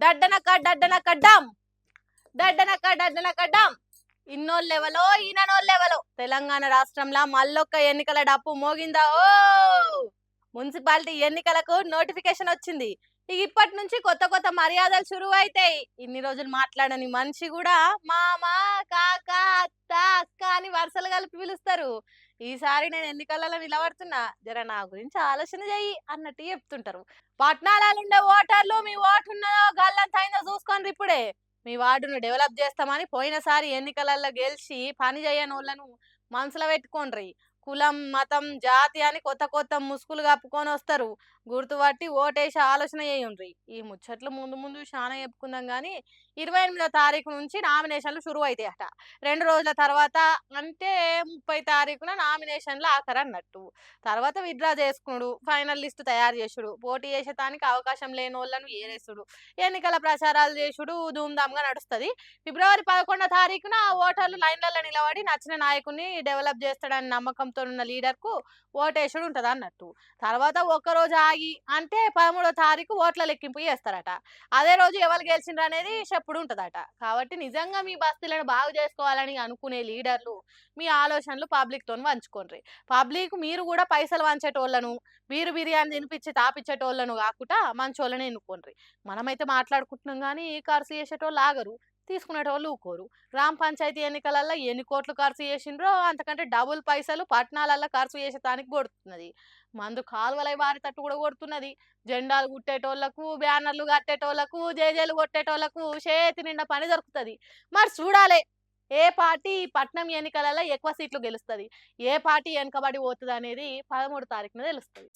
దడ్డనక డడ్డనక dam దడ్డనక dam ఇన్నోళ్ళెవలో ఈయనోళ్ళెవలో Telangana రాష్ట్రంలో మళ్ళొక్క ఎన్నికల డప్పు మోగిందా ఓ మున్సిపాలిటీ ఎన్నికలకు నోటిఫికేషన్ వచ్చింది. ఇక ఇప్పటి నుంచి కొత్త కొత్త మర్యాదలు షురువు అవుతాయి. ఇన్ని రోజులు మాట్లాడని మనిషి కూడా మామ, కాక, అత్త, అక్క అని వరుసలు కలిపి పిలుస్తారు. ఈసారి నేను ఎన్నికలలో నిలబడుతున్నా, జర నా గురించి ఆలోచన చెయ్యి అన్నట్టు చెప్తుంటారు. పట్నాలలో ఉండే ఓటర్లు మీ ఓటు ఉన్నదో గల్లంత అయిందో చూసుకోండి. ఇప్పుడే మీ వార్డును డెవలప్ చేస్తామని పోయినసారి ఎన్నికలలో గెలిచి పని చేయనోళ్ళను మనసులో పెట్టుకోండ్రి. కులం, మతం, జాతి అని కొత్త కొత్త ముసుగులు కప్పుకొని వస్తారు. గుర్తుపట్టి ఓటేసి ఆలోచన చేయండ్రి. ఈ ముచ్చట్లు ముందు ముందు చాలా చెప్పుకుందాం కానీ 28వ తారీఖు నుంచి నామినేషన్లు షురువు అవుతాయట. 2 రోజుల తర్వాత అంటే 30 తారీఖున నామినేషన్లు ఆఖరు అన్నట్టు. తర్వాత విత్డ్రా చేసుకున్నాడు, ఫైనల్ లిస్ట్ తయారు చేసుడు, పోటీ చేసేటానికి అవకాశం లేని వాళ్ళను ఏరేసుడు, ఎన్నికల ప్రచారాలు చేసుడు ధూమ్ధామ్గా నడుస్తుంది. ఫిబ్రవరి 11వ తారీఖున ఓటర్లు లైన్లలో నిలబడి నచ్చిన నాయకుని డెవలప్ చేస్తాడని నమ్మకంతో ఉన్న లీడర్కు ఓటేసుడు ఉంటుంది అన్నట్టు. తర్వాత ఒక్కరోజు ఆగి అంటే 13వ తారీఖు ఓట్ల లెక్కింపు చేస్తారట. అదే రోజు ఎవరు గెలిచిండ్రు అనేది చెప్పుడు ఉంటుందట. కాబట్టి నిజంగా మీ బస్తీలను బాగు చేసుకోవాలని అనుకునే లీడర్లు మీ ఆలోచనలు పబ్లిక్తో పంచుకోండి. పబ్లిక్ మీరు కూడా పైసలు వంచేటోళ్ళను, వీరు బిర్యానీ తినిపించి తాపిచ్చేటోళ్ళను కాకుండా మంచోళ్ళని ఎన్నుకోండి. మనమైతే మాట్లాడుకుంటున్నాం కానీ ఖర్చు చేసేటోళ్ళు ఆగరు, తీసుకునేటోళ్ళు ఊకోరు. గ్రామ పంచాయతీ ఎన్నికలలో ఎన్ని కోట్లు ఖర్చు చేసిండ్రో అంతకంటే డబుల్ పైసలు పట్టణాలలో ఖర్చు చేసేటానికి కొడుతున్నది. మందు కాలువలై వారి తట్టు కూడా కొడుతున్నది. జెండాలు కుట్టేటోళ్లకు, బ్యానర్లు కట్టేటోళ్లకు, జేజేలు కొట్టేటోళ్లకు చేతి నిండా పని దొరుకుతుంది. మరి చూడాలి ఏ పార్టీ పట్నం ఎన్నికలలో ఎక్కువ సీట్లు గెలుస్తుంది, ఏ పార్టీ వెనుకబడి పోతుంది అనేది 13వ తారీఖున తెలుస్తుంది.